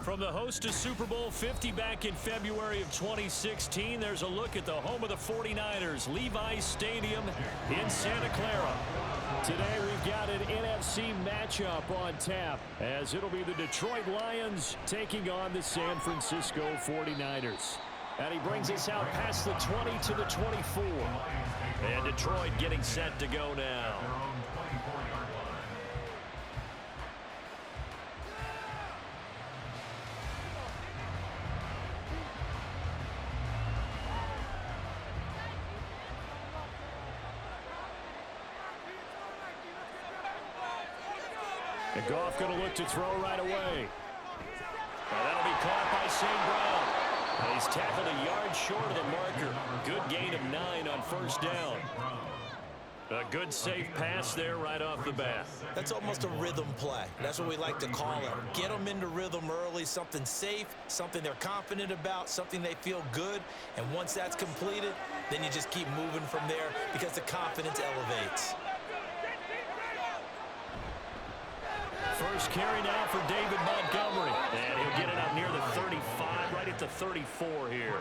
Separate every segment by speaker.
Speaker 1: From the host to Super Bowl 50 back in February of 2016, there's a look at the home of the 49ers, Levi's Stadium in Santa Clara. Today we've got an NFC matchup on tap, as it'll be the Detroit Lions taking on the San Francisco 49ers. And he brings us out past the 20 to the 24. And Detroit getting set to go now. And Goff going to look to throw right away. And that'll be caught by St. Brown. And he's tackled a yard short of the marker. Good gain of 9 on first down. A good safe pass there right off the bat.
Speaker 2: That's almost a rhythm play. That's what we like to call it. Get them into rhythm early, something safe, something they're confident about, something they feel good. And once that's completed, then you just keep moving from there because the confidence elevates.
Speaker 1: First carry now for David Montgomery. And he'll get it up near the 35, right at the 34 here.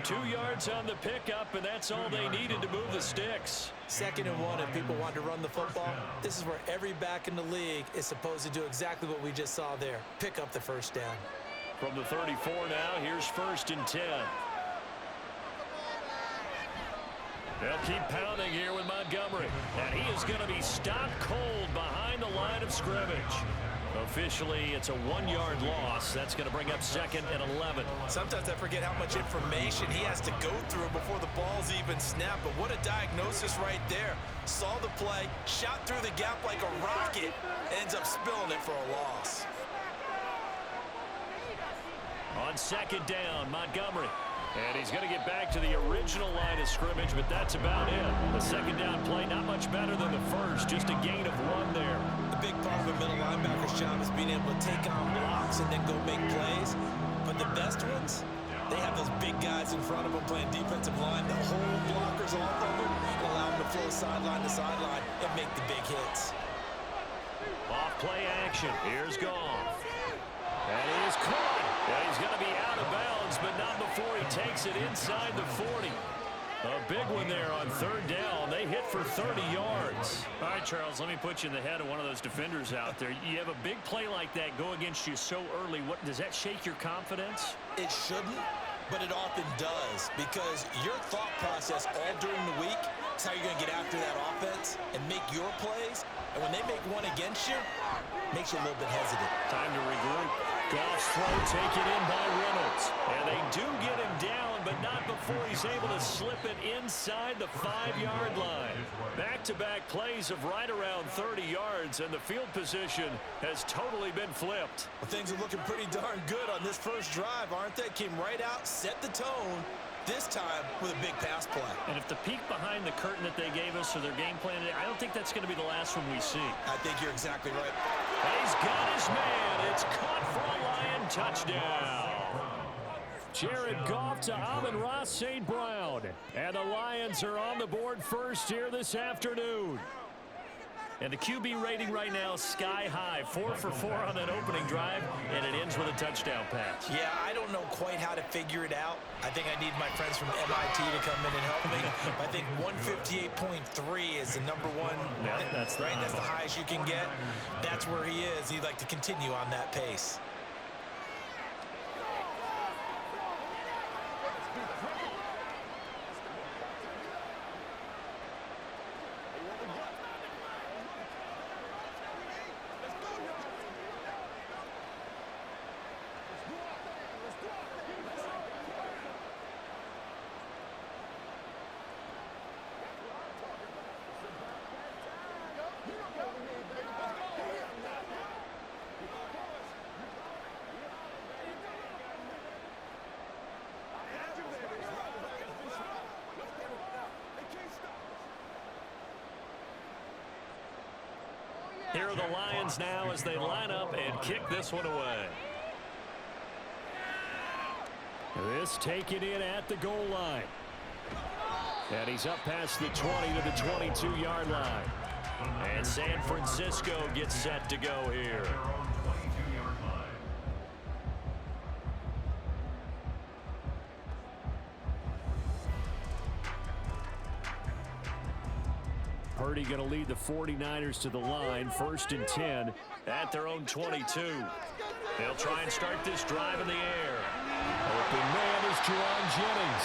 Speaker 1: 2 yards on the pickup, and that's all they needed to move the sticks.
Speaker 2: 2nd and 1, if people want to run the football, this is where every back in the league is supposed to do exactly what we just saw there. Pick up the first down.
Speaker 1: From the 34 now, here's 1st and 10. They'll keep pounding here with Montgomery. And he is going to be stopped cold behind the line of scrimmage. Officially, it's a 1-yard loss. That's going to bring up 2nd and 11.
Speaker 2: Sometimes I forget how much information he has to go through before the ball's even snapped. But what a diagnosis right there. Saw the play, shot through the gap like a rocket, ends up spilling it for a loss.
Speaker 1: On 2nd down, Montgomery. And he's going to get back to the original line of scrimmage, but that's about it. The 2nd down play, not much better than the first, just a gain of 1 there.
Speaker 2: The big part of a middle linebacker's job is being able to take on blocks and then go make plays. But the best ones, they have those big guys in front of them playing defensive line that hold blockers off of them and allow them to flow sideline to sideline and make the big hits.
Speaker 1: Off play action. Here's Goff. And he is caught. And he's going to be out of bounds, but not before he takes it inside the 40. A big one there on 3rd down. They hit for 30 yards. All right, Charles, let me put you in the head of one of those defenders out there. You have a big play like that go against you so early. What does that shake your confidence?
Speaker 2: It shouldn't, but it often does, because your thought process all during the week is how you're going to get after that offense and make your plays. And when they make one against you, it makes you a little bit hesitant.
Speaker 1: Time to regroup. Goff's throw taken in by Reynolds. And they do get him down, but not before he's able to slip it inside the 5-yard line. Back-to-back plays of right around 30 yards, and the field position has totally been flipped.
Speaker 2: Well, things are looking pretty darn good on this first drive, aren't they? Came right out, set the tone, this time with a big pass play.
Speaker 1: And if the peek behind the curtain that they gave us or their game plan, I don't think that's going to be the last one we see.
Speaker 2: I think you're exactly right.
Speaker 1: And he's got his man. It's caught for a Lion touchdown. Jared Goff to Amon-Ra St. Brown. And the Lions are on the board first here this afternoon. And the QB rating right now, sky high. 4 for 4 on that opening drive, and it ends with a touchdown pass.
Speaker 2: Yeah, I don't know quite how to figure it out. I think I need my friends from MIT to come in and help me. I think 158.3 is the number one.
Speaker 1: Yeah, that's
Speaker 2: right. That's the highest you can get. That's where he is. He'd like to continue on that pace.
Speaker 1: Here are the Lions now as they line up and kick this one away. This taken in at the goal line. And he's up past the 20 to the 22-yard line. And San Francisco gets set to go here. Purdy going to lead the 49ers to the line, 1st and 10 at their own 22. They'll try and start this drive in the air. Open man is Jerron Jennings.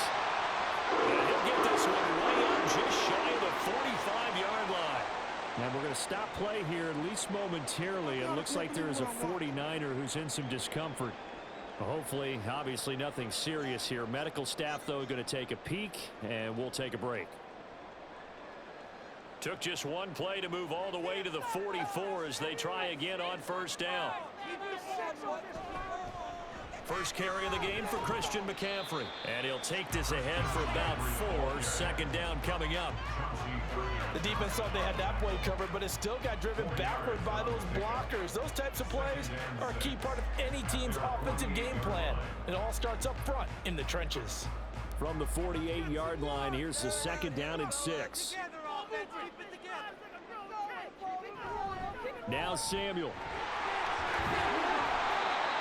Speaker 1: And he'll get this one way up just shy of the 45-yard line. And we're going to stop play here, at least momentarily. It looks like there is a 49er who's in some discomfort. Hopefully, obviously, nothing serious here. Medical staff, though, going to take a peek, and we'll take a break. Took just one play to move all the way to the 44 as they try again on 1st down. First carry of the game for Christian McCaffrey. And he'll take this ahead for about 4. 2nd down coming up.
Speaker 2: The defense thought they had that play covered, but it still got driven backward by those blockers. Those types of plays are a key part of any team's offensive game plan. It all starts up front in the trenches.
Speaker 1: From the 48-yard line, here's the 2nd down and 6. Now Samuel.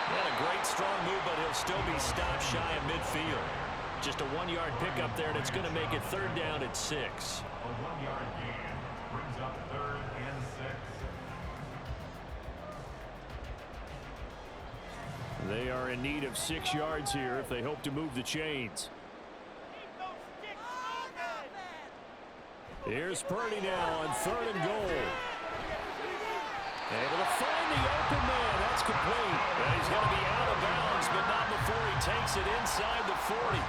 Speaker 1: And a great strong move, but he'll still be stopped shy of midfield. Just a 1-yard pickup there, and it's going to make it 3rd down at 6.
Speaker 3: A 1-yard gain brings up 3rd and 6.
Speaker 1: They are in need of 6 yards here if they hope to move the chains. Here's Purdy now on 3rd and goal. Able to find the open man. That's complete. And he's going to be out of bounds, but not before he takes it inside the 40.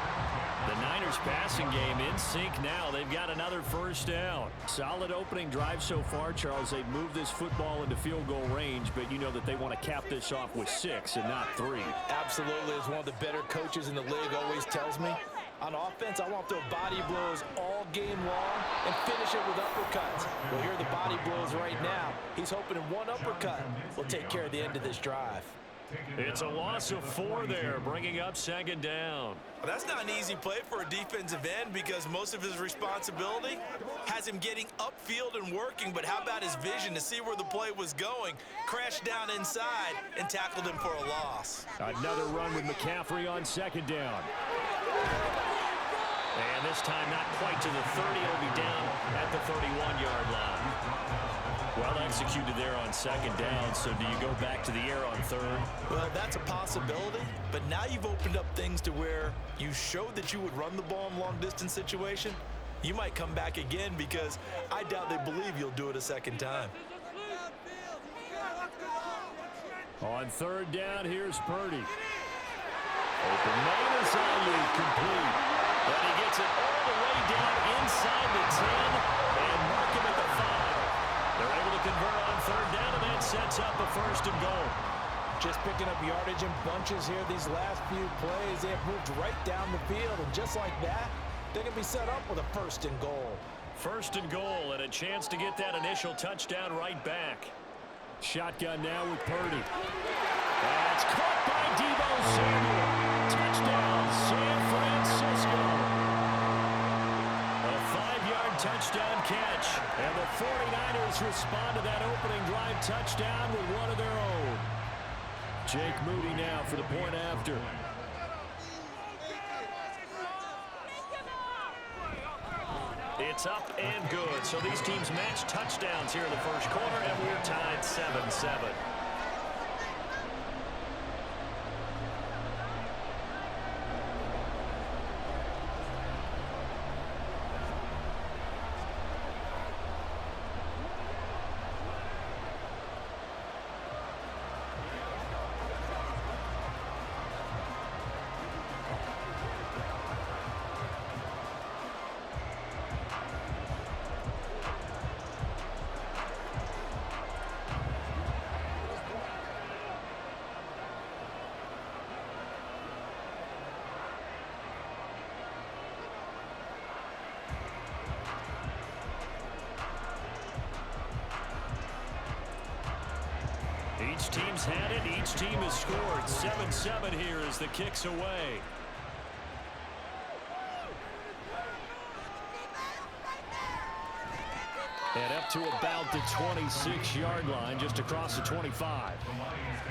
Speaker 1: The Niners passing game in sync now. They've got another 1st down. Solid opening drive so far, Charles. They've moved this football into field goal range, but you know that they want to cap this off with 6 and not 3.
Speaker 2: Absolutely. As one of the better coaches in the league always tells me, on offense, I want to throw body blows all game long and finish it with uppercuts. Well, here are the body blows right now. He's hoping in one uppercut will take care of the end of this drive.
Speaker 1: It's a loss of 4 there, bringing up 2nd down.
Speaker 2: Well, that's not an easy play for a defensive end because most of his responsibility has him getting upfield and working, but how about his vision to see where the play was going, crashed down inside, and tackled him for a loss.
Speaker 1: Another run with McCaffrey on 2nd down. And this time not quite to the 30. It'll be down at the 31-yard line. Well executed there on 2nd down. So do you go back to the air on 3rd?
Speaker 2: Well, that's a possibility. But now you've opened up things to where you showed that you would run the ball in long-distance situation. You might come back again because I doubt they believe you'll do it a 2nd time.
Speaker 1: On 3rd down, here's Purdy. Open man is complete. And he gets it all the way down inside the 10 and mark him at the 5. They're able to convert on 3rd down, and that sets up a 1st and goal.
Speaker 2: Just picking up yardage in bunches here these last few plays. They have moved right down the field, and just like that, they can be set up with a 1st and goal.
Speaker 1: 1st and goal, and a chance to get that initial touchdown right back. Shotgun now with Purdy. That's caught by Deebo Samuel. Touchdown, San Francisco. A 5-yard touchdown catch. And the 49ers respond to that opening drive touchdown with one of their own. Jake Moody now for the point after. It's up and good. So these teams match touchdowns here in the 1st quarter, and we're tied 7-7. Each team's had it. Each team has scored. 7-7 here as the kick's away. And up to about the 26-yard line, just across the 25.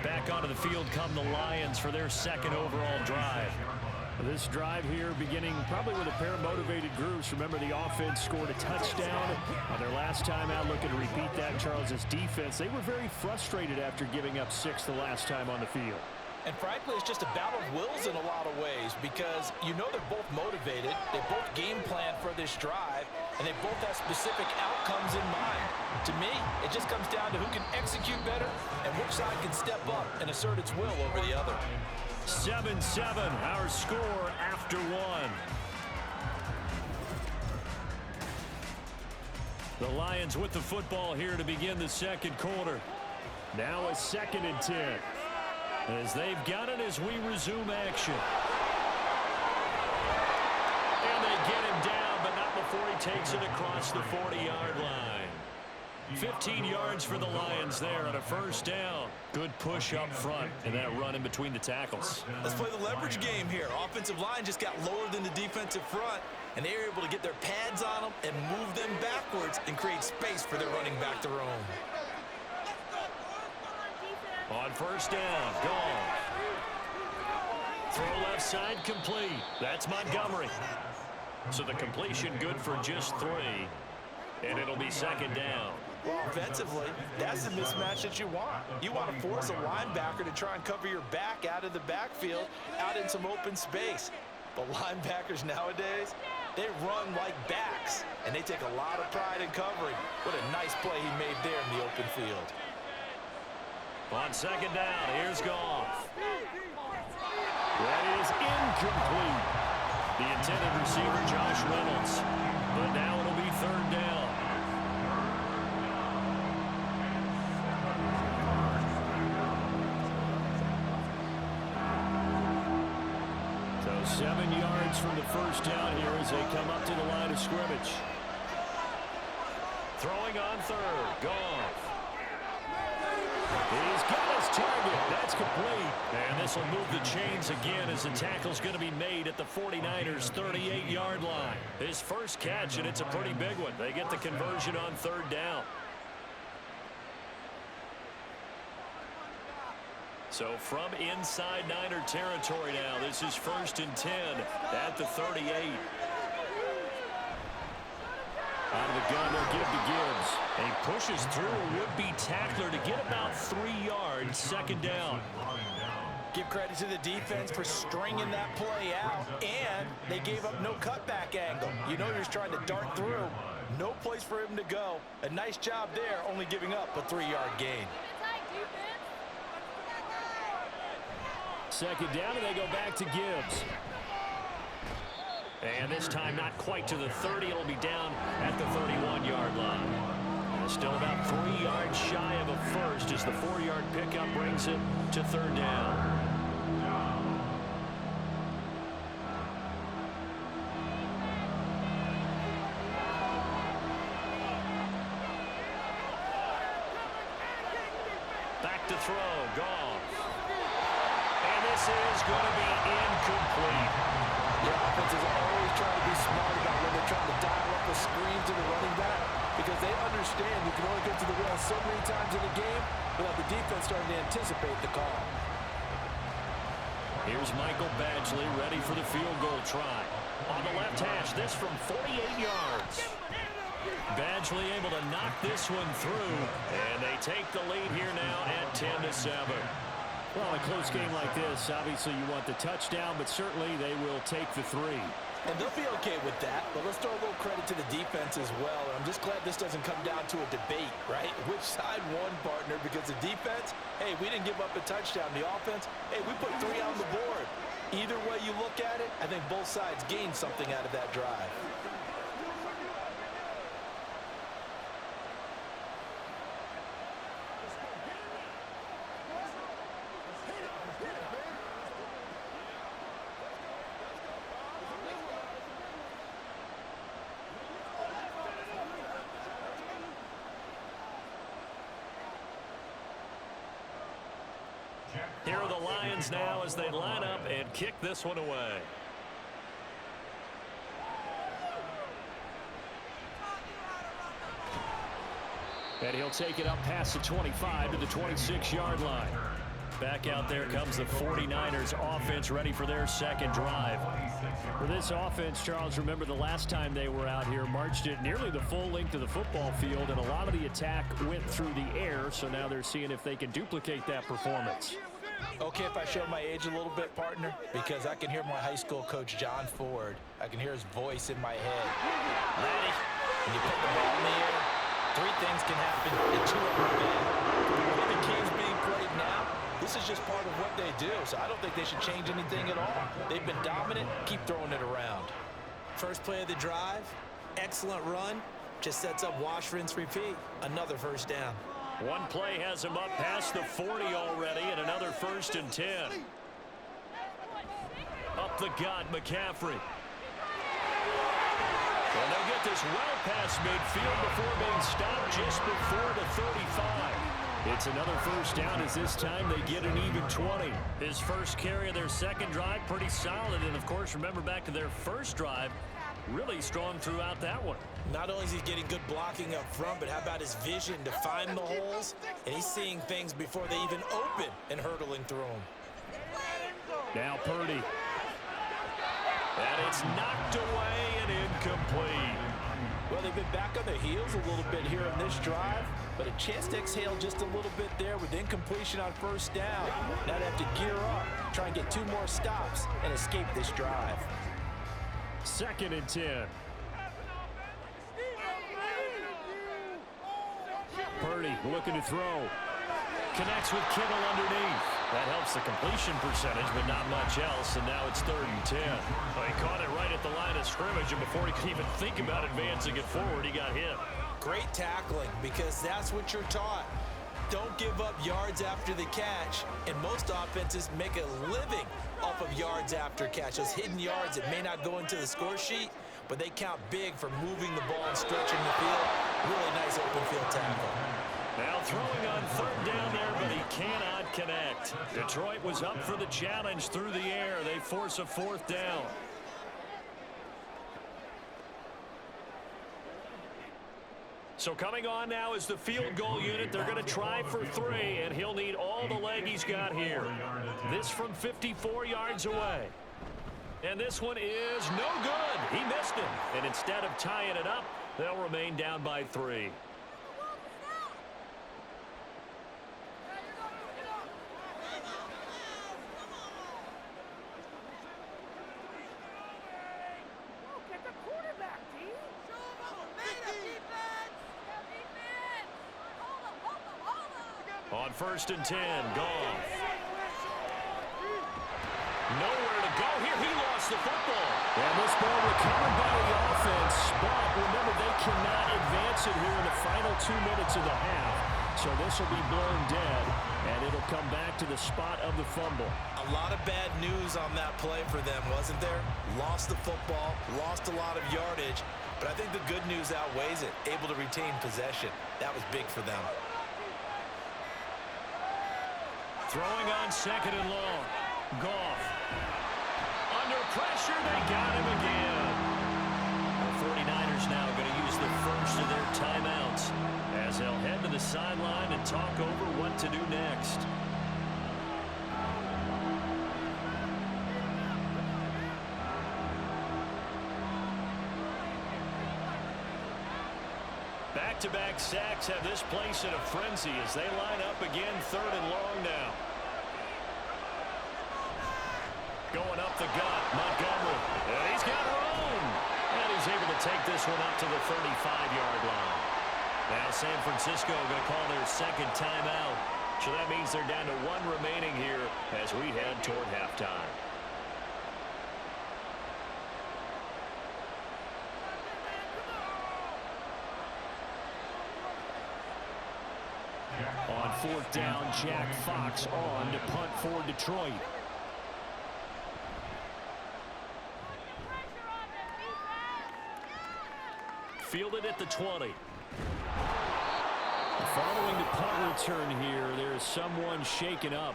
Speaker 1: Back onto the field come the Lions for their 2nd overall drive. This drive here beginning probably with a pair of motivated groups. Remember, the offense scored a touchdown on their last time out. Looking to repeat that. Charles's defense, they were very frustrated after giving up 6 the last time on the field.
Speaker 2: And frankly, it's just a battle of wills in a lot of ways because you know they're both motivated. They both game plan for this drive, and they both have specific outcomes in mind. To me, it just comes down to who can execute better and which side can step up and assert its will over the other.
Speaker 1: 7-7, our score after 1. The Lions with the football here to begin the second quarter. Now a 2nd and 10. As they've got it as we resume action. And they get him down, but not before he takes it across the 40-yard line. 15 yards for the Lions there on a first down. Good push up front and that run in between the tackles.
Speaker 2: Let's play the leverage game here. Offensive line just got lower than the defensive front, and they were able to get their pads on them and move them backwards and create space for their running back to roam.
Speaker 1: On first down, gone. Throw left side complete. That's Montgomery. So the completion good for just 3. And it'll be 2nd down.
Speaker 2: Well, offensively, that's the mismatch that you want. You want to force a linebacker to try and cover your back out of the backfield, out in some open space. But linebackers nowadays, they run like backs, and they take a lot of pride in covering. What a nice play he made there in the open field.
Speaker 1: On 2nd down, here's Goff. That is incomplete. The intended receiver, Josh Reynolds. But now it'll be 3rd down. So 7 yards from the first down here as they come up to the line of scrimmage. Throwing on 3rd, Goff. He's got his target. That's complete. And this will move the chains again as the tackle's going to be made at the 49ers' 38-yard line. His first catch, and it's a pretty big one. They get the conversion on 3rd down. So from inside Niner territory now, this is 1st and 10 at the 38. Out of the gun, they'll give to Gibbs. And he pushes through a would-be tackler to get about 3 yards, 2nd down.
Speaker 2: Give credit to the defense for stringing that play out, and they gave up no cutback angle. You know you're just trying to dart through. No place for him to go. A nice job there, only giving up a 3-yard gain.
Speaker 1: 2nd down, and they go back to Gibbs. And this time not quite to the 30. It'll be down at the 31-yard line. And still about 3 yards shy of a first as the 4-yard pickup brings it to 3rd down. Back to throw, Goff. And this is going to be incomplete.
Speaker 2: The offense is always trying to be smart about when they're trying to dial up a screen to the running back because they understand you can only get to the well so many times in the game without the defense starting to anticipate the call.
Speaker 1: Here's Michael Badgley ready for the field goal try. On the left hash, this from 48 yards. Badgley able to knock this one through, and they take the lead here now at 10-7. Well, a close game like this, obviously you want the touchdown, but certainly they will take the 3.
Speaker 2: And they'll be okay with that, but let's throw a little credit to the defense as well. I'm just glad this doesn't come down to a debate, right? Which side won, partner? Because the defense, hey, we didn't give up a touchdown. The offense, hey, we put 3 on the board. Either way you look at it, I think both sides gained something out of that drive.
Speaker 1: Here are the Lions now as they line up and kick this one away. And he'll take it up past the 25 to the 26-yard line. Back out there comes the 49ers offense ready for their second drive. For this offense, Charles, remember the last time they were out here, marched it nearly the full length of the football field, and a lot of the attack went through the air, so now they're seeing if they can duplicate that performance.
Speaker 2: Okay, if I show my age a little bit, partner, because I can hear my high school coach, John Ford. I can hear his voice in my head. Ready? When you put the ball in the air, three things can happen, and two of them are bad. The way the game's being played now, this is just part of what they do, so I don't think they should change anything at all. They've been dominant. Keep throwing it around. First play of the drive, excellent run, just sets up wash, rinse, repeat. Another first down.
Speaker 1: One play has him up past the 40 already, and another 1st and 10. Up the gut, McCaffrey. And they'll get this well past midfield before being stopped just before the 35. It's another first down as this time they get an even 20. His first carry of their second drive, pretty solid. And, of course, remember back to their first drive, really strong throughout that one.
Speaker 2: Not only is he getting good blocking up front, but how about his vision to find the holes? And he's seeing things before they even open and hurdling through them.
Speaker 1: Now Purdy. And it's knocked away and incomplete.
Speaker 2: Well, they've been back on their heels a little bit here in this drive, but a chance to exhale just a little bit there with incompletion on first down. Now they have to gear up, try and get 2 more stops, and escape this drive.
Speaker 1: 2nd and 10. Purdy looking to throw. Connects with Kittle underneath. That helps the completion percentage, but not much else, and now it's 3rd and 10. Well, he caught it right at the line of scrimmage, and before he could even think about advancing it forward, he got hit.
Speaker 2: Great tackling, because that's what you're taught. Don't give up yards after the catch, and most offenses make a living off of yards after catch. Those hidden yards that may not go into the score sheet, but they count big for moving the ball and stretching the field. Really nice open field tackle.
Speaker 1: Now throwing on 3rd down there, but he cannot connect. Detroit was up for the challenge through the air. They force a 4th down. So coming on now is the field goal unit. They're going to try for 3, and he'll need all the leg he's got here. This from 54 yards away. And this one is no good. He missed it. And instead of tying it up, they'll remain down by 3. On 1st and 10, Goff. Nowhere to go here. He lost the football. And this ball recovered by the offense. But remember, they cannot advance it here in the final 2 minutes of the half. So this will be blown dead, and it'll come back to the spot of the fumble.
Speaker 2: A lot of bad news on that play for them, wasn't there? Lost the football, lost a lot of yardage, but I think the good news outweighs it. Able to retain possession. That was big for them.
Speaker 1: Throwing on 2nd and long. Goff. Under pressure, they got him again. The 49ers now going to use the first of their timeouts as they'll head to the sideline and talk over what to do next. Back-to-back sacks have this place in a frenzy as they line up again 3rd and long now. Going up the gut, Montgomery. And he's got room. And he's able to take this one up to the 35-yard line. Now San Francisco going to call their 2nd timeout. So that means they're down to 1 remaining here as we head toward halftime. On 4th down, Jack Fox on to punt for Detroit. Fielded at the 20. Following the punt return here, there's someone shaken up.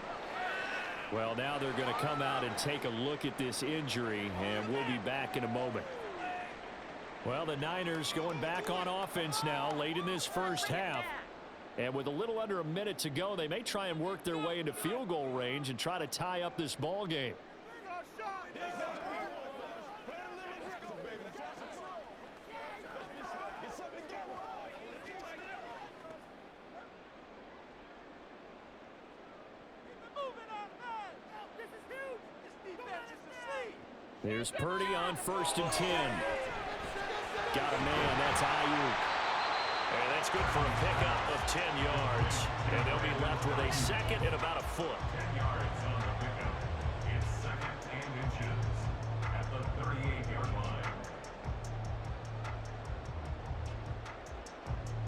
Speaker 1: Well, now they're going to come out and take a look at this injury, and we'll be back in a moment. Well, the Niners going back on offense now late in this first half. And with a little under a minute to go, they may try and work their way into field goal range and try to tie up this ball game. Here's Purdy on 1st and 10. Got a man. That's Ayuk.
Speaker 4: And that's good for a pickup of 10 yards. And they'll be left with a second and about a foot.
Speaker 3: 10 yards on the pickup. It's 2nd and inches at the 38-yard line.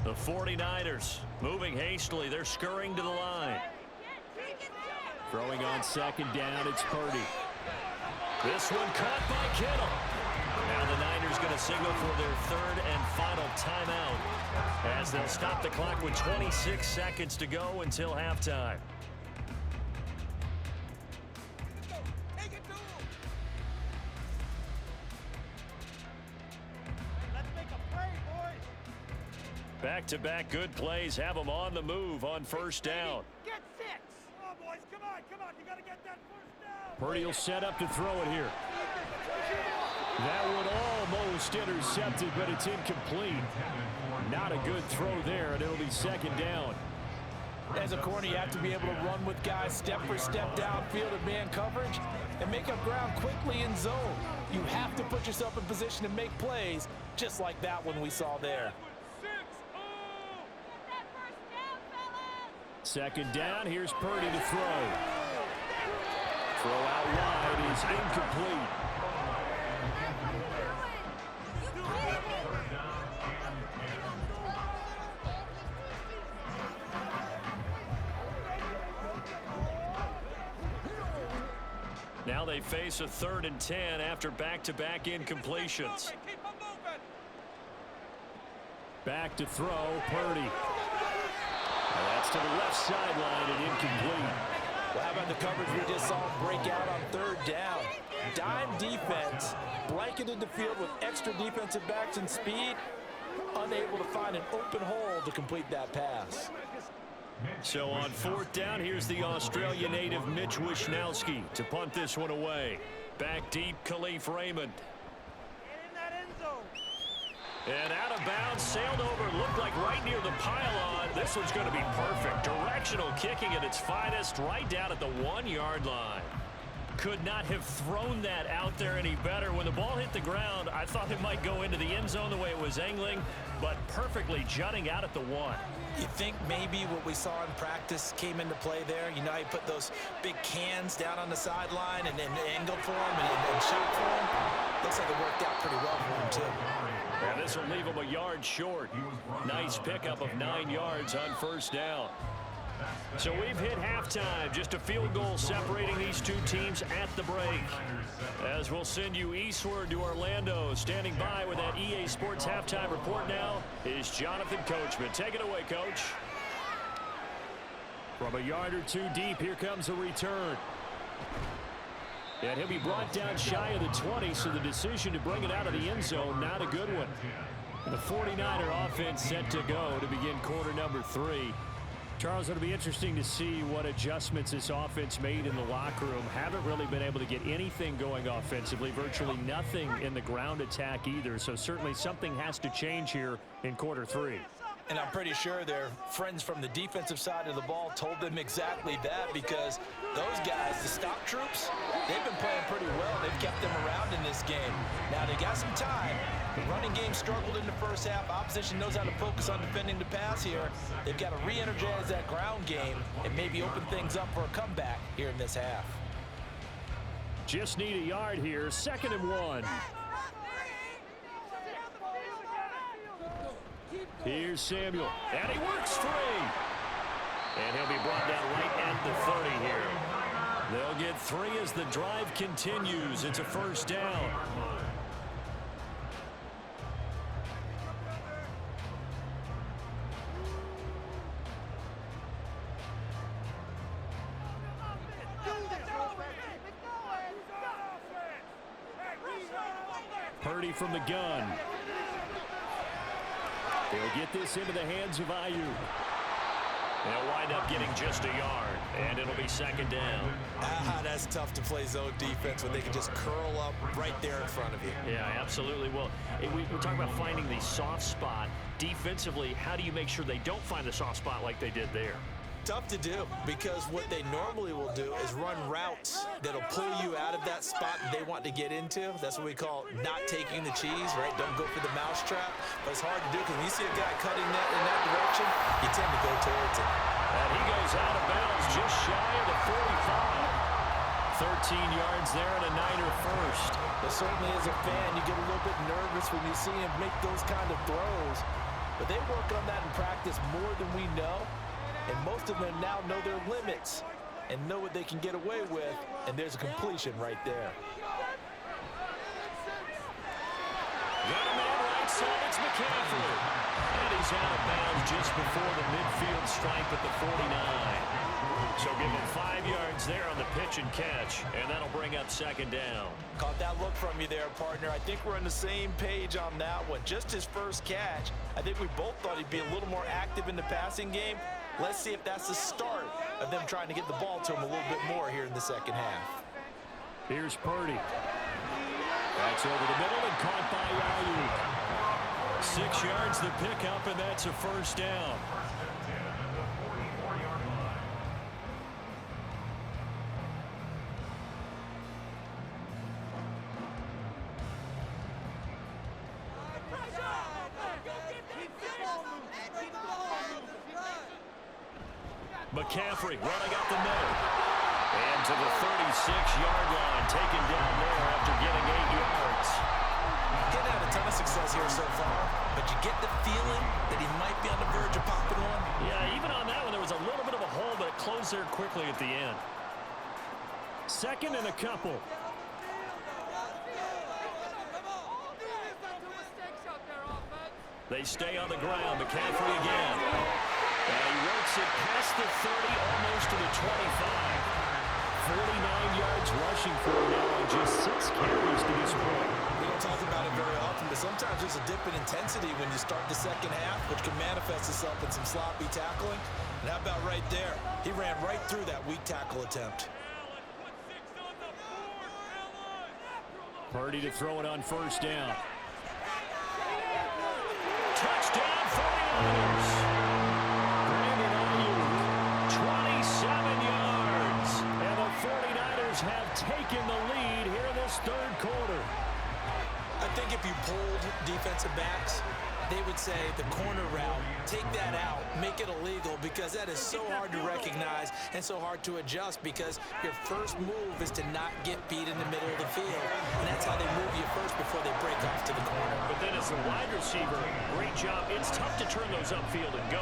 Speaker 4: The 49ers moving hastily. They're scurrying to the line.
Speaker 1: Throwing on 2nd down, it's Purdy.
Speaker 4: This one caught by Kittle. Now the Niners going to signal for their 3rd and final timeout as they'll stop the clock with 26 seconds to go until halftime. Back-to-back good plays have them on the move on 1st down.
Speaker 5: Get 6. Come on, boys. Come on. Come on. You got to get that 1st down.
Speaker 1: Purdy will set up to throw it here. That one almost intercepted, but it's incomplete. Not a good throw there, and it'll be 2nd down.
Speaker 2: As a corner, you have to be able to run with guys step for step downfield in man coverage and make up ground quickly in zone. You have to put yourself in position to make plays, just like that one we saw there.
Speaker 1: 2nd down, here's Purdy to throw. Throw out wide is incomplete.
Speaker 4: Now they face a 3rd and 10 after back-to-back incompletions.
Speaker 1: Back to throw, Purdy. And that's to the left sideline and incomplete.
Speaker 2: Well, how about the coverage we just saw break out on 3rd down? Dime defense, blanketed the field with extra defensive backs and speed, unable to find an open hole to complete that pass.
Speaker 4: So on 4th down, here's the Australia native Mitch Wishnowsky to punt this one away. Back deep, Khalif Raymond.
Speaker 5: Get in that end zone.
Speaker 4: And out of bounds, sailed over, looked like right near the pylon. This one's going to be perfect. Directional kicking at its finest, right down at the 1-yard line. Could not have thrown that out there any better. When the ball hit the ground, I thought it might go into the end zone the way it was angling, but perfectly jutting out at the 1.
Speaker 2: You think maybe what we saw in practice came into play there? You know how you put those big cans down on the sideline and angled for him and shot for him? Looks like it worked out pretty well for him, too.
Speaker 4: And this will leave him a yard short. Nice pickup of 9 yards on 1st down. So we've hit halftime. Just a field goal separating these two teams at the break. As we'll send you eastward to Orlando. Standing by with that EA Sports halftime report now is Jonathan Coachman. Take it away, Coach.
Speaker 1: From a yard or two deep, here comes a return. And he'll be brought down shy of the 20, so the decision to bring it out of the end zone, not a good one. The 49er offense set to go to begin quarter number 3. Charles, it'll be interesting to see what adjustments this offense made in the locker room. Haven't really been able to get anything going offensively, virtually nothing in the ground attack either. So certainly something has to change here in quarter 3.
Speaker 2: And I'm pretty sure their friends from the defensive side of the ball told them exactly that, because those guys, the stop troops, they've been playing pretty well. They've kept them around in this game. Now they got some time. The running game struggled in the first half. Opposition knows how to focus on defending the pass here. They've got to re-energize that ground game and maybe open things up for a comeback here in this half.
Speaker 1: Just need a yard here. 2nd and 1. Here's Samuel, and he works free.
Speaker 4: And he'll be brought down right at the 30 here. They'll get 3 as the drive continues. It's a 1st down.
Speaker 1: Purdy from the gun. He'll get this into the hands of Ayuk.
Speaker 4: They'll wind up getting just a yard, and it'll be second down.
Speaker 2: That's tough to play zone defense when they can just curl up right there in front of you.
Speaker 4: Yeah, absolutely. Well, we're talking about finding the soft spot. Defensively, how do you make sure they don't find the soft spot like they did there?
Speaker 2: Tough to do, because what they normally will do is run routes that'll pull you out of that spot that they want to get into. That's what we call not taking the cheese, right? Don't go for the mousetrap. But it's hard to do because when you see a guy cutting that in that direction, you tend to go towards it.
Speaker 4: And he goes out of bounds just shy of the 45. 13 yards there and a Niner first.
Speaker 2: But certainly as a fan, you get a little bit nervous when you see him make those kind of throws. But they work on that in practice more than we know. And most of them now know their limits and know what they can get away with. And there's a completion right there.
Speaker 4: Got a man right side, it's McCaffrey. And he's out of bounds just before the midfield stripe at the 49. So give him 5 yards there on the pitch and catch, and that'll bring up second down.
Speaker 2: Caught that look from you there, partner. I think we're on the same page on that one. Just his first catch. I think we both thought he'd be a little more active in the passing game. Let's see if that's the start of them trying to get the ball to him a little bit more here in the second half.
Speaker 4: Here's Purdy. That's over the middle and caught by Ayuk.
Speaker 1: 6 yards the pickup, and that's a first down. McCaffrey running up the middle. And to the 36-yard line, taken down there after getting 8 yards.
Speaker 2: Getting had a ton of success here so far, but you get the feeling that he might be on the verge of popping one.
Speaker 4: Yeah, even on that one, there was a little bit of a hole, but it closed there quickly at the end.
Speaker 1: Second and a couple.
Speaker 4: They stay on the ground. McCaffrey again. And he works it past the 30, almost to the 25.
Speaker 1: 49 yards rushing for him now on just 6 carries to this point.
Speaker 2: We don't talk about it very often, but sometimes there's a dip in intensity when you start the second half, which can manifest itself in some sloppy tackling. And how about right there? He ran right through that weak tackle attempt.
Speaker 1: Purdy to throw it on first down.
Speaker 4: Touchdown 49ers. Brandon Ayuk, 27 yards.
Speaker 1: And the 49ers have taken the lead here in this third quarter.
Speaker 2: I think if you polled defensive backs, they would say the corner route, take that out, make it illegal, because that is so hard to recognize and so hard to adjust, because your first move is to not get beat in the middle of the field. And that's how they move you first before they break off to the corner.
Speaker 4: But then as a wide receiver, great job. It's tough to turn those upfield and go,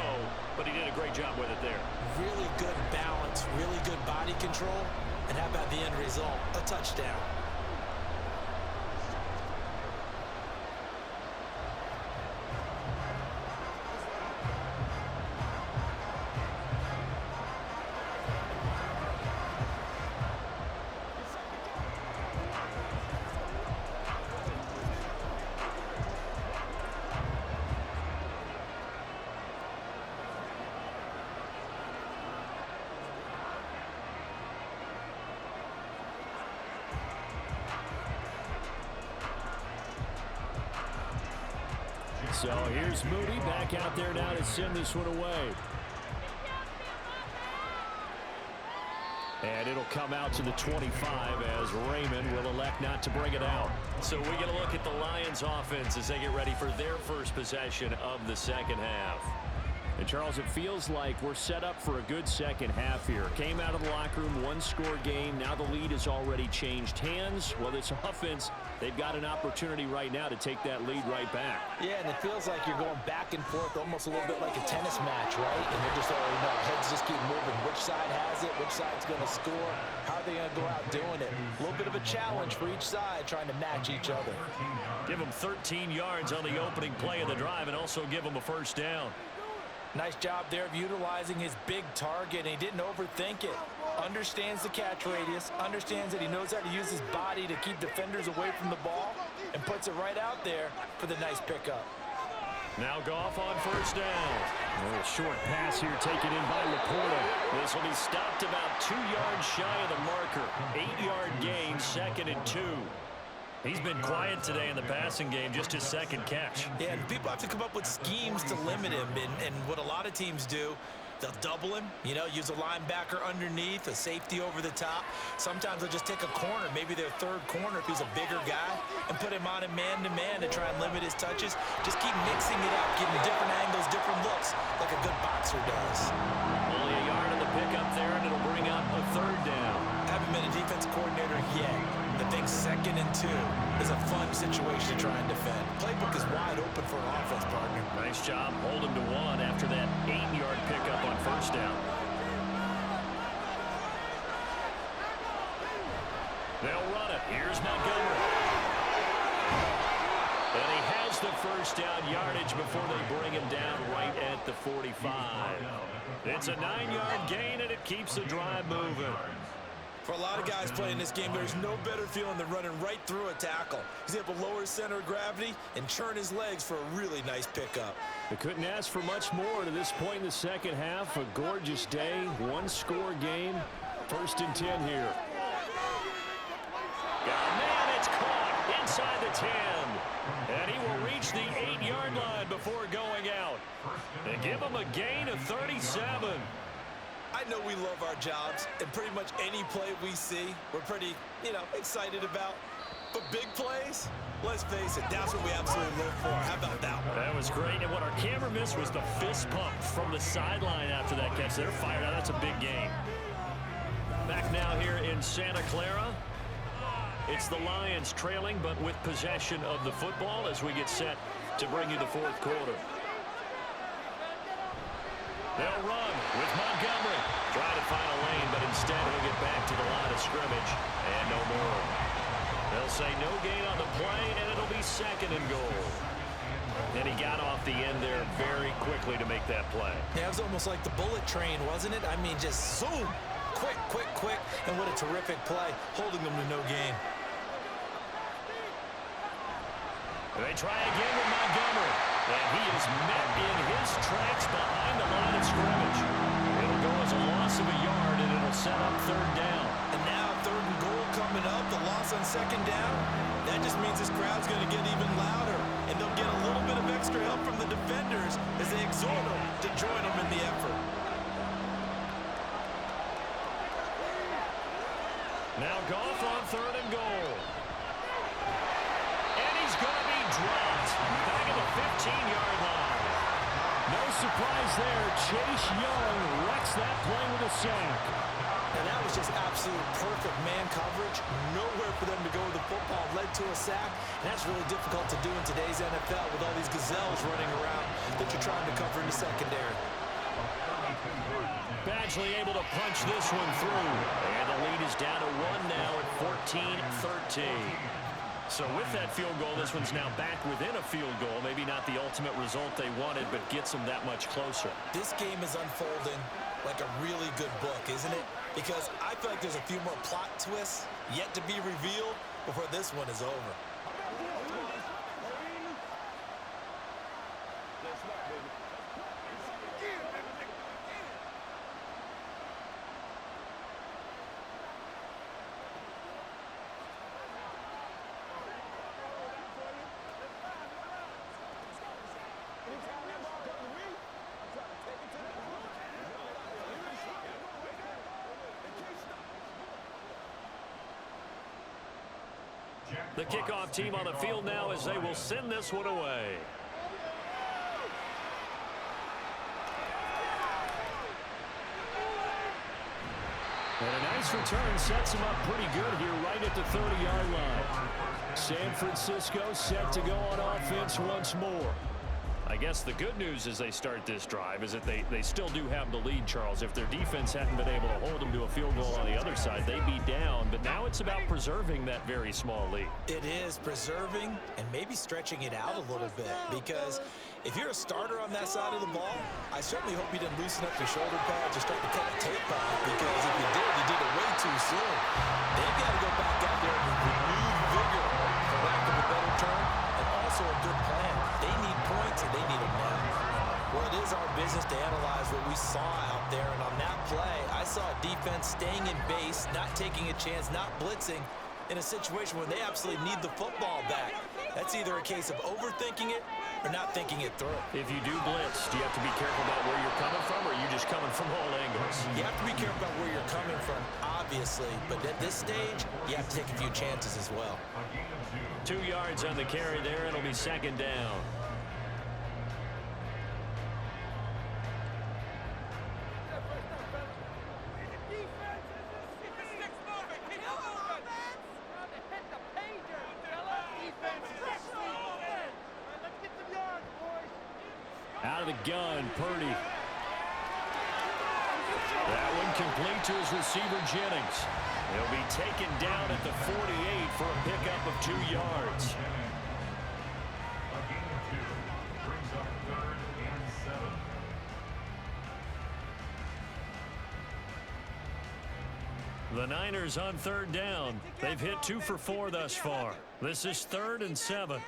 Speaker 4: but he did a great job with it there.
Speaker 2: Really good balance, really good body control. And how about the end result? A touchdown.
Speaker 1: So here's Moody back out there now to send this one away. And it'll come out to the 25 as Raymond will elect not to bring it out.
Speaker 4: So we get a look at the Lions offense as they get ready for their first possession of the second half.
Speaker 1: And Charles, it feels like we're set up for a good second half here. Came out of the locker room, one-score game. Now the lead has already changed hands. Well, this offense, they've got an opportunity right now to take that lead right back.
Speaker 2: Yeah, and it feels like you're going back and forth, almost a little bit like a tennis match, right? And you're just already know, heads just keep moving. Which side has it? Which side's going to score? How are they going to go out doing it? A little bit of a challenge for each side, trying to match each other.
Speaker 4: Give them 13 yards on the opening play of the drive and also give them a first down.
Speaker 2: Nice job there of utilizing his big target, and he didn't overthink it. Understands the catch radius, understands that he knows how to use his body to keep defenders away from the ball, and puts it right out there for the nice pickup.
Speaker 4: Now Goff on first down.
Speaker 1: A little short pass here taken in by Laporta.
Speaker 4: This will be stopped about 2 yards shy of the marker. 8-yard gain, 2nd and 2.
Speaker 1: He's been quiet today in the passing game, just his second catch.
Speaker 2: Yeah, and people have to come up with schemes to limit him, and what a lot of teams do, they'll double him, use a linebacker underneath, a safety over the top. Sometimes they'll just take a corner, maybe their third corner if he's a bigger guy, and put him on a man-to-man to try and limit his touches. Just keep mixing it up, getting different angles, different looks, like a good boxer does.
Speaker 4: Only a yard on the pickup there, and it'll bring up a 3rd down.
Speaker 2: Haven't been a defense coordinator yet. I think 2nd and 2 is a fun situation to try and defend. Playbook is wide open for an offense, partner.
Speaker 4: Nice job holding to 1 after that 8-yard pickup on first down. They'll run it. Here's Montgomery. And he has the first down yardage before they bring him down right at the 45. It's a 9-yard gain, and it keeps the drive moving.
Speaker 2: For a lot of guys playing this game, there's no better feeling than running right through a tackle. He's able to lower his center of gravity and churn his legs for a really nice pickup.
Speaker 1: They couldn't ask for much more to this point in the second half. A gorgeous day, 1-score game. 1st and 10 here.
Speaker 4: Man, it's caught inside the 10. And he will reach the 8-yard line before going out. And give him a gain of 37.
Speaker 2: I know we love our jobs, and pretty much any play we see, we're pretty, excited about. But big plays, let's face it, that's what we absolutely live for. How about that one?
Speaker 1: That was great, and what our camera missed was the fist pump from the sideline after that catch. They're fired out. That's a big game.
Speaker 4: Back now here in Santa Clara. It's the Lions trailing, but with possession of the football as we get set to bring you the 4th quarter. They'll run with Montgomery. Trying to find a lane, but instead he'll get back to the line of scrimmage. And no more. They'll say no gain on the play, and it'll be 2nd and goal. And he got off the end there very quickly to make that play.
Speaker 2: Yeah, it was almost like the bullet train, wasn't it? I mean, just zoom. Quick, quick, quick. And what a terrific play, holding them to no gain.
Speaker 4: They try again with Montgomery. And he is met in his tracks behind the line of scrimmage. It'll go as a loss of a yard, and it'll set up 3rd down.
Speaker 2: And now 3rd and goal coming up, the loss on 2nd down. That just means this crowd's going to get even louder. And they'll get a little bit of extra help from the defenders as they exhort them to join them in the effort.
Speaker 4: Now Goff on 3rd and goal. And he's going to be dropped back at the 15-yard line.
Speaker 1: No surprise there. Chase Young wrecks that play with a sack.
Speaker 2: And that was just absolute perfect man coverage. Nowhere for them to go with the football. Led to a sack. And that's really difficult to do in today's NFL with all these gazelles running around that you're trying to cover in the secondary.
Speaker 4: Badgley able to punch this one through. And the lead is down to 1 now at 14-13. So with that field goal, this one's now back within a field goal. Maybe not the ultimate result they wanted, but gets them that much closer.
Speaker 2: This game is unfolding like a really good book, isn't it? Because I feel like there's a few more plot twists yet to be revealed before this one is over.
Speaker 4: The kickoff team on the field now as they will send this one away.
Speaker 1: And a nice return sets him up pretty good here right at the 30-yard line. San Francisco set to go on offense once more.
Speaker 4: I guess the good news as they start this drive is that they still do have the lead, Charles. If their defense hadn't been able to hold them to a field goal on the other side, they'd be down. But now it's about preserving that very small lead.
Speaker 2: It is preserving and maybe stretching it out a little bit, because if you're a starter on that side of the ball, I certainly hope you didn't loosen up your shoulder pads or start to cut the tape off, because if you did it way too soon. They've got to go back out there with renewed vigor, for lack of a better term, and also also a good plan. They need points, and they need them now. Well, it is our business to analyze what we saw out there, and on that play, I saw a defense staying in base, not taking a chance, not blitzing, in a situation where they absolutely need the football back. That's either a case of overthinking it or not thinking it through.
Speaker 1: If you do blitz, do you have to be careful about where you're coming from, or are you just coming from all angles?
Speaker 2: You have to be careful about where you're coming from, obviously, but at this stage, you have to take a few chances as well.
Speaker 1: 2 yards on the carry there. It'll be second down. Out of the gun, Purdy. That one complete to his receiver, Jennings. He'll be taken down at the 48 for a pickup of 2 yards.
Speaker 3: A gain of 2 brings up 3rd and 7.
Speaker 1: The Niners on 3rd down. They've hit 2 for 4 thus far. This is 3rd and 7.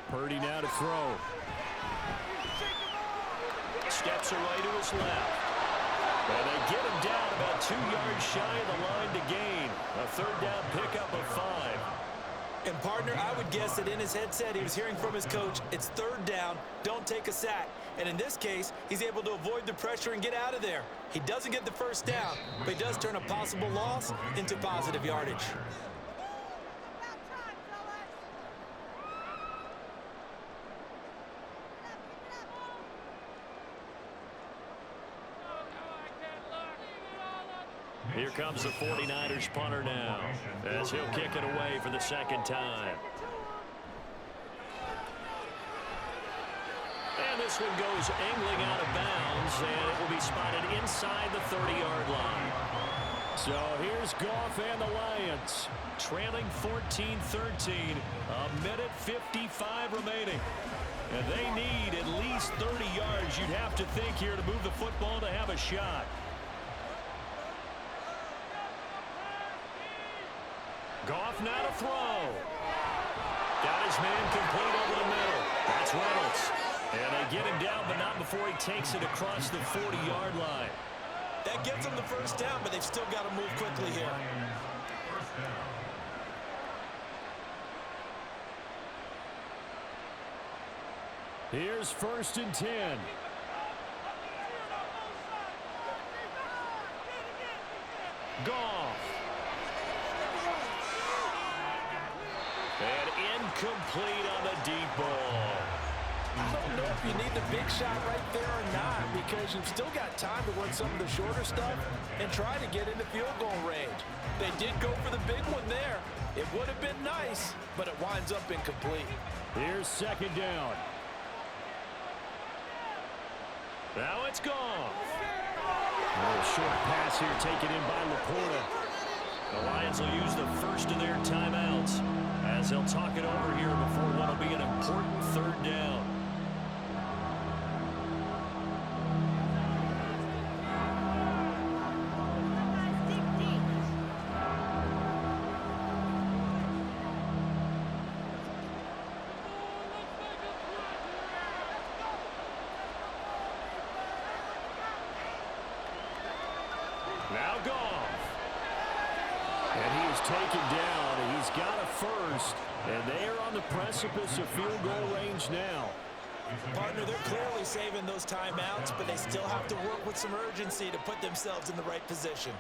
Speaker 1: Purdy now to throw. Steps away to his left. And they get him down about 2 yards shy of the line to gain. A 3rd down pickup of 5.
Speaker 2: And, partner, I would guess that in his headset he was hearing from his coach, it's 3rd down, don't take a sack. And in this case, he's able to avoid the pressure and get out of there. He doesn't get the 1st down, but he does turn a possible loss into positive yardage.
Speaker 1: Here comes the 49ers punter now, as he'll kick it away for the 2nd time. And this one goes angling out of bounds, and it will be spotted inside the 30-yard line. So here's Goff and the Lions, trailing 14-13, a minute 55 remaining. And they need at least 30 yards, you'd have to think, here to move the football to have a shot. Goff now to throw. Got his man complete over the middle. That's Reynolds. And they get him down, but not before he takes it across the 40-yard line.
Speaker 2: That gets them the 1st down, but they've still got to move quickly here.
Speaker 1: Here's 1st and 10. Goff. And incomplete on the deep ball.
Speaker 6: I don't know if you need the big shot right there or not, because you've still got time to run some of the shorter stuff and try to get into field goal range. They did go for the big one there. It would have been nice, but it winds up incomplete.
Speaker 1: Here's 2nd down. Now it's gone. A short pass here taken in by Laporta. The Lions will use the 1st of their timeouts as they'll talk it over here before what will be an important 3rd down. Now Goff. And he is taken down. He's got a 1st. And they are on the precipice of field goal range now.
Speaker 2: Partner, they're clearly saving those timeouts, but they still have to work with some urgency to put themselves in the right position.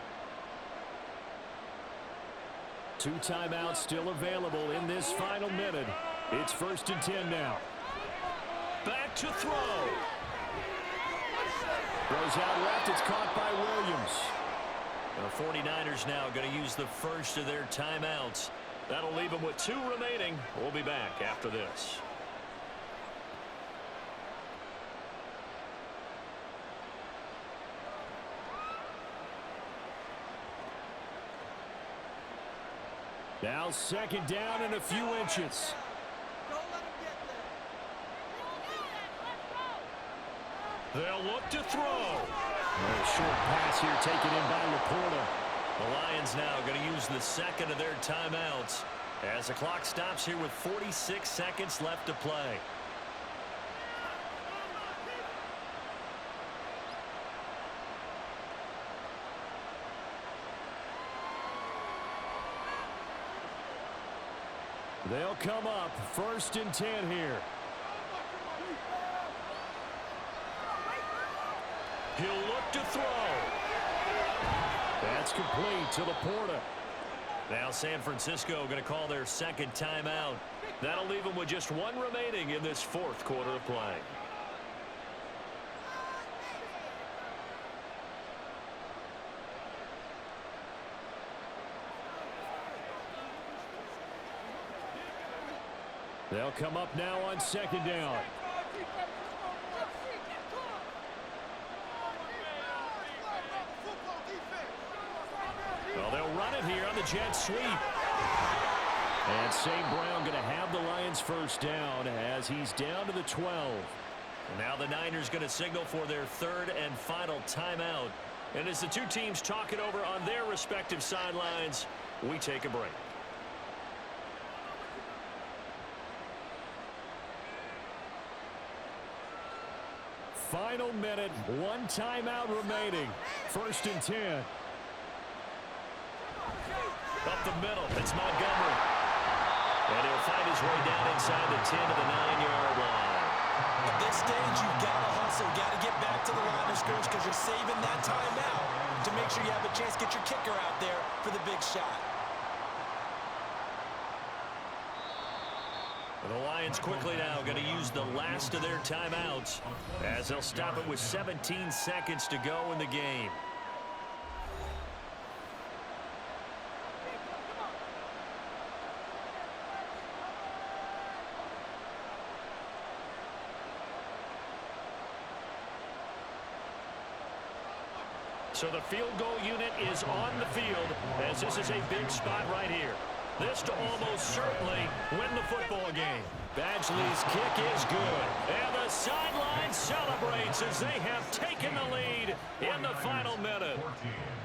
Speaker 1: 2 timeouts still available in this final minute. It's 1st and 10 now. Back to throw. Throws out left. It's caught by Williams. The 49ers now going to use the 1st of their timeouts. That'll leave them with 2 remaining. We'll be back after this. Now 2nd down and a few inches. They'll look to throw. A short pass here taken in by Laporta. The Lions now going to use the 2nd of their timeouts As the clock stops here with 46 seconds left to play. They'll come up 1st and 10 here. He'll look to throw. That's complete to Laporta. Now San Francisco going to call their 2nd timeout. That'll leave them with just 1 remaining in this 4th quarter of play. They'll come up now on 2nd down. Well, they'll run it here on the jet sweep. And St. Brown going to have the Lions 1st down as he's down to the 12. Now the Niners going to signal for their 3rd and final timeout. And as the two teams talk it over on their respective sidelines, we take a break. Final minute, 1 timeout remaining. 1st and 10. Up the middle, it's Montgomery. And he'll find his way down inside the 10 to the 9-yard line.
Speaker 2: At this stage, you've got to hustle, got to get back to the line of scrimmage because you're saving that timeout to make sure you have a chance to get your kicker out there for the big shot.
Speaker 1: The Lions quickly now going to use the last of their timeouts as they'll stop it with 17 seconds to go in the game. So the field goal unit is on the field as this is a big spot right here. This to almost certainly win the football game. Badgley's kick is good. And the sideline celebrates as they have taken the lead in the final minute.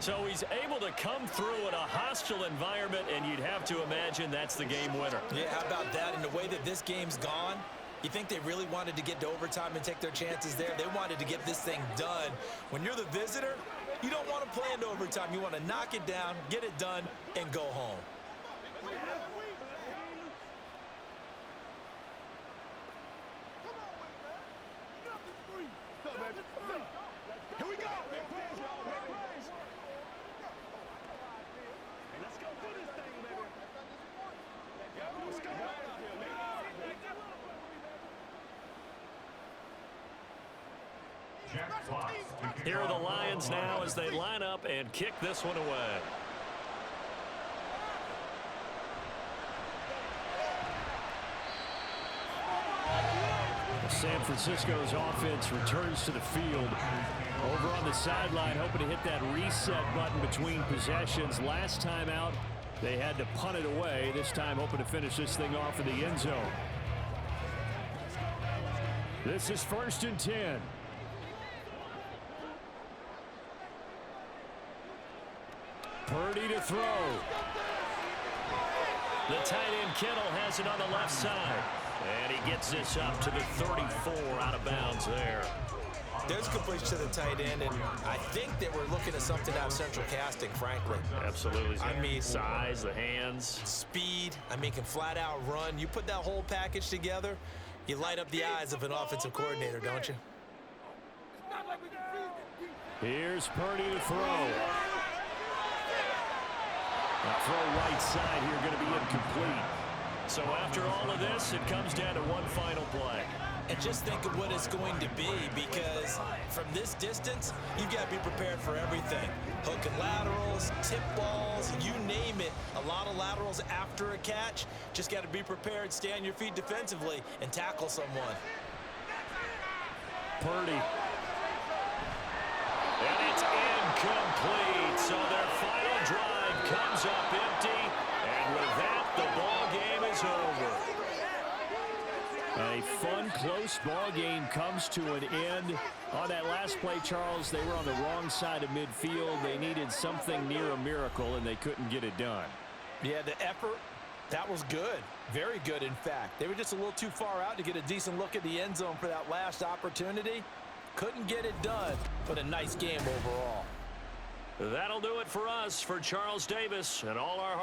Speaker 1: So he's able to come through in a hostile environment, and you'd have to imagine that's the game winner.
Speaker 2: Yeah, how about that? And the way that this game's gone, you think they really wanted to get to overtime and take their chances there? They wanted to get this thing done. When you're the visitor, you don't want to play into overtime. You want to knock it down, get it done, and go home.
Speaker 5: Here we go. Let's go do this thing, baby. Let's go.
Speaker 1: Here are the Lions now as they line up and kick this one away. San Francisco's offense returns to the field. Over on the sideline, hoping to hit that reset button between possessions. Last time out, they had to punt it away. This time, hoping to finish this thing off in the end zone. This is 1st and 10. Purdy to throw. The tight end Kittle has it on the left side. And he gets this up to the 34 out of bounds there.
Speaker 2: There's completion to the tight end, and I think they were looking at something out of central casting, frankly.
Speaker 1: Absolutely.
Speaker 2: I mean,
Speaker 1: size, the hands.
Speaker 2: Speed, I mean, can flat out run. You put that whole package together, you light up the eyes of an offensive coordinator, don't you?
Speaker 1: Here's Purdy to throw. The throw right side here going to be incomplete. So after all of this, it comes down to one final play.
Speaker 2: And just think of what it's going to be, because from this distance, you've got to be prepared for everything. Hook and laterals, tip balls, you name it. A lot of laterals after a catch. Just got to be prepared, stay on your feet defensively, and tackle someone.
Speaker 1: Purdy. And it's incomplete. So their final drive comes up empty. And with that, the ball game is over. A fun, close ball game comes to an end. On that last play, Charles, they were on the wrong side of midfield. They needed something near a miracle, and they couldn't get it done.
Speaker 6: Yeah, the effort, That was good. Very good, in fact. They were just a little too far out to get a decent look at the end zone for that last opportunity. Couldn't get it done, but a nice game overall.
Speaker 4: That'll do it for us. For Charles Davis and all our